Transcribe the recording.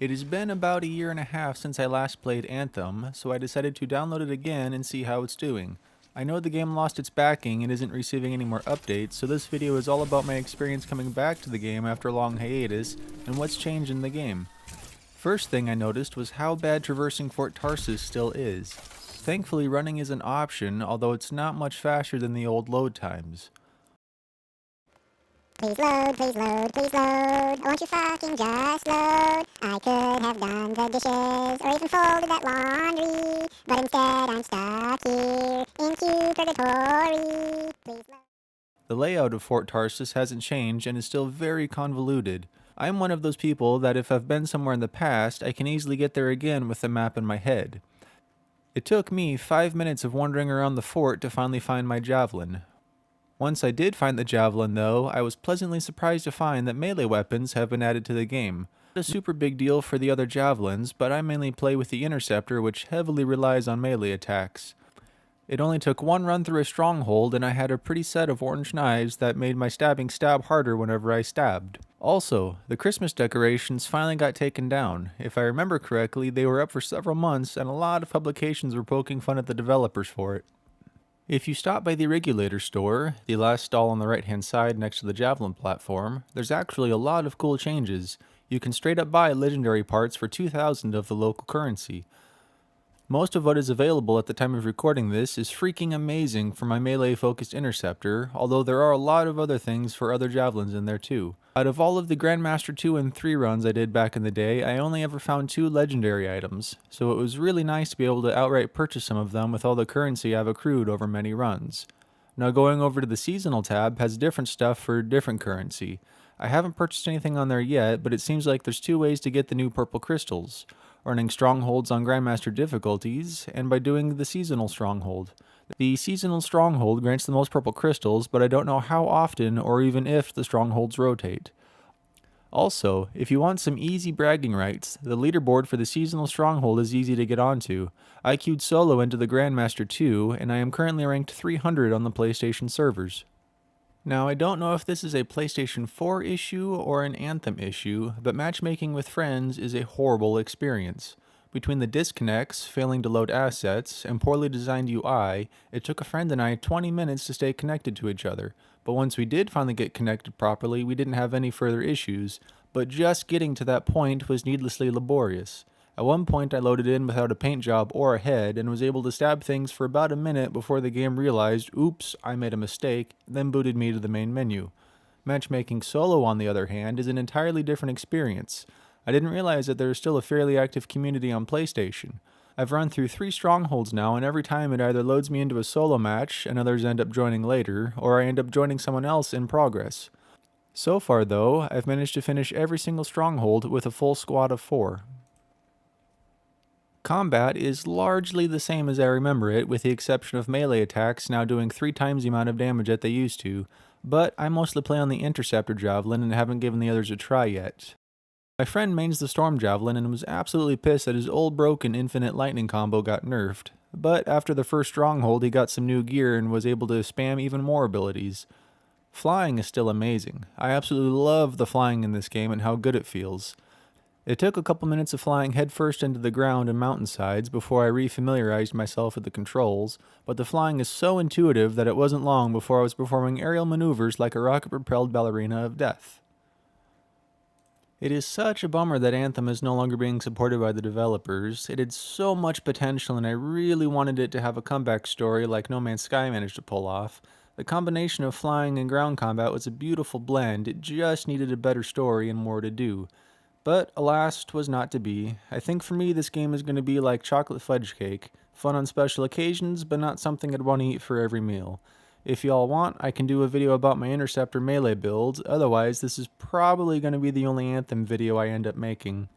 It has been about a year and a half since I last played Anthem, so I decided to download it again and see how it's doing. I know the game lost its backing and isn't receiving any more updates, so this video is all about my experience coming back to the game after a long hiatus and what's changed in the game. First thing I noticed was how bad traversing Fort Tarsis still is. Thankfully running is an option, although it's not much faster than the old load times. Please load, please load, please load. Won't you fucking just load? I could have done the dishes or even folded that laundry, but instead I'm stuck here in Q Purgatory. Please load. The layout of Fort Tarsis hasn't changed and is still very convoluted. I'm one of those people that if I've been somewhere in the past, I can easily get there again with the map in my head. It took me 5 minutes of wandering around the fort to finally find my javelin. Once I did find the javelin though, I was pleasantly surprised to find that melee weapons have been added to the game. Not a super big deal for the other javelins, but I mainly play with the interceptor, which heavily relies on melee attacks. It only took one run through a stronghold and I had a pretty set of orange knives that made my stabbing stab harder whenever I stabbed. Also, the Christmas decorations finally got taken down. If I remember correctly, they were up for several months and a lot of publications were poking fun at the developers for it. If you stop by the Regulator store, the last stall on the right hand side next to the Javelin platform, there's actually a lot of cool changes. You can straight up buy legendary parts for 2,000 of the local currency. Most of what is available at the time of recording this is freaking amazing for my melee focused interceptor, although there are a lot of other things for other javelins in there too. Out of all of the Grandmaster 2 and 3 runs I did back in the day, I only ever found 2 legendary items, so it was really nice to be able to outright purchase some of them with all the currency I've accrued over many runs. Now going over to the seasonal tab has different stuff for different currency. I haven't purchased anything on there yet, but it seems like there's 2 ways to get the new purple crystals. Earning strongholds on Grandmaster difficulties, and by doing the seasonal stronghold. The seasonal stronghold grants the most purple crystals, but I don't know how often or even if the strongholds rotate. Also, if you want some easy bragging rights, the leaderboard for the seasonal stronghold is easy to get onto. I queued solo into the Grandmaster 2, and I am currently ranked 300 on the PlayStation servers. Now, I don't know if this is a PlayStation 4 issue or an Anthem issue, but matchmaking with friends is a horrible experience. Between the disconnects, failing to load assets, and poorly designed UI, it took a friend and I 20 minutes to stay connected to each other. But once we did finally get connected properly, we didn't have any further issues, but just getting to that point was needlessly laborious. At one point I loaded in without a paint job or a head and was able to stab things for about a minute before the game realized, oops, I made a mistake, then booted me to the main menu. Matchmaking solo, on the other hand, is an entirely different experience. I didn't realize that there is still a fairly active community on PlayStation. I've run through 3 strongholds now, and every time it either loads me into a solo match, and others end up joining later, or I end up joining someone else in progress. So far though, I've managed to finish every single stronghold with a full squad of 4. Combat is largely the same as I remember it, with the exception of melee attacks now doing 3 times the amount of damage that they used to, but I mostly play on the Interceptor Javelin and haven't given the others a try yet. My friend mains the Storm Javelin and was absolutely pissed that his old broken Infinite Lightning combo got nerfed, but after the first stronghold he got some new gear and was able to spam even more abilities. Flying is still amazing. I absolutely love the flying in this game and how good it feels. It took a couple minutes of flying headfirst into the ground and mountainsides before I refamiliarized myself with the controls, but the flying is so intuitive that it wasn't long before I was performing aerial maneuvers like a rocket-propelled ballerina of death. It is such a bummer that Anthem is no longer being supported by the developers. It had so much potential and I really wanted it to have a comeback story like No Man's Sky managed to pull off. The combination of flying and ground combat was a beautiful blend, it just needed a better story and more to do. But alas, 'twas not to be. I think for me this game is going to be like chocolate fudge cake. Fun on special occasions, but not something I'd want to eat for every meal. If y'all want, I can do a video about my Interceptor melee build, otherwise this is probably going to be the only Anthem video I end up making.